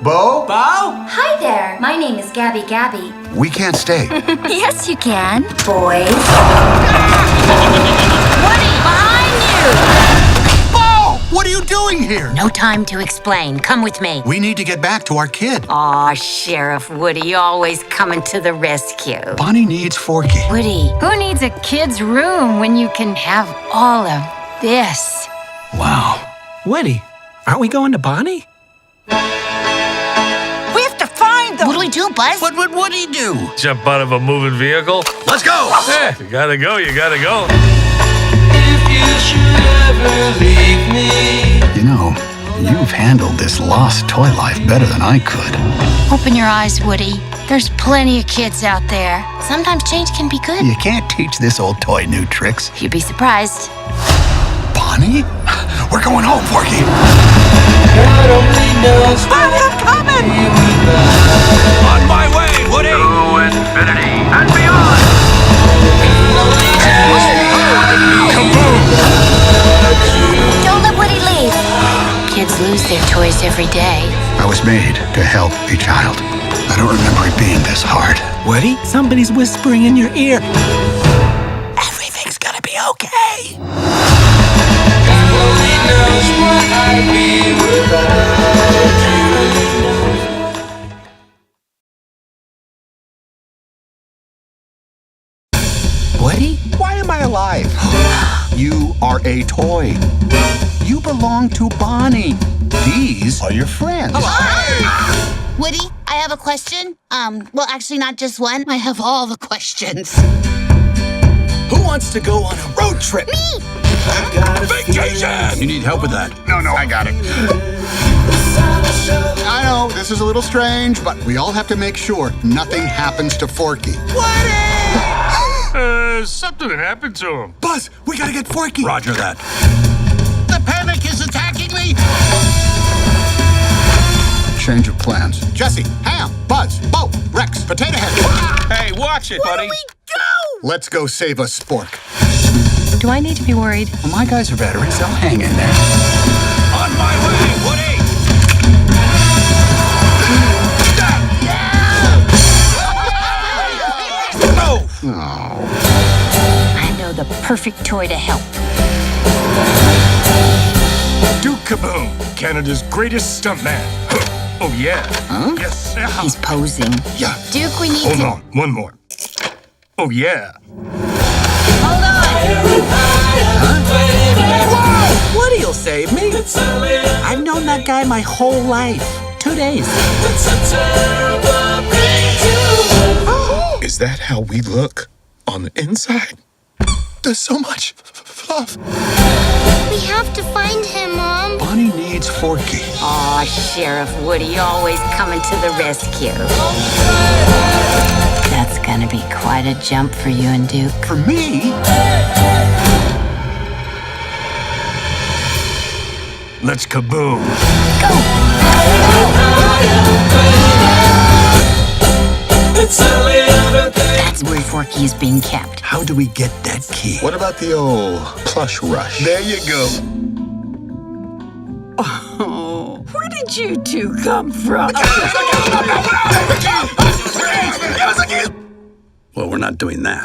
Bo? Hi there. My name is Gabby Gabby. We can't stay. Yes, you can. Boys. Woody, behind you! Bo! What are you doing here? No time to explain. Come with me. We need to get back to our kid. Aw, Sheriff Woody, always coming to the rescue. Bonnie needs Forky. Woody, who needs a kid's room when you can have all of this? Wow. Woody, aren't we going to Bonnie? We have to What do we do, Buzz? What would Woody do? Jump out of a moving vehicle? Let's go! You gotta go, you gotta go. If you should ever leave me. You know, you've handled this lost toy life better than I could. Open your eyes, Woody. There's plenty of kids out there. Sometimes change can be good. You can't teach this old toy new tricks. You'd be surprised. Bonnie? We're going home, Forky. God only knows Bonnie, I'm coming! On my way, Woody! To infinity and beyond! Don't let Woody leave. Kids lose their toys every day. I was made to help a child. I don't remember it being this hard. Woody, somebody's whispering in your ear. Everything's gonna be okay. God only knows what I'd be without you. Woody? Why am I alive? You are a toy. You belong to Bonnie. These are your friends. Woody, I have a question. Well, actually, not just one. I have all the questions. Who wants to go on a road trip? Me! Vacation! You need help with that? No, I got it. I know, this is a little strange, but we all have to make sure nothing happens to Forky. Something happened to him. Buzz, we gotta get Forky. Roger that. The panic is attacking me. Change of plans. Jesse, Ham, Buzz, Bo, Rex, Potato Head. Hey, watch it, buddy. Let's go save a spork. Do I need to be worried? Well, my guys are veterans. They'll hang in there. On my way, Woody. I know the perfect toy to help. Duke Kaboom, Canada's greatest stuntman. Oh, yeah. Huh? Yes. He's posing. Yeah. Duke, we need Hold to... on, one more. Oh, yeah. Hold on! Whoa! Woody'll save me. I've known that guy my whole life. 2 days. Is that how we look on the inside? There's so much love. We have to find him, Mom. Bonnie needs Forky. Aw, Sheriff Woody always coming to the rescue. That's gonna be quite a jump for you and Duke. For me? Let's kaboom. That's where Forky is being kept. How do we get that key? What about the old plush rush? There you go. Oh, where did you two come from? Well, we're not doing that.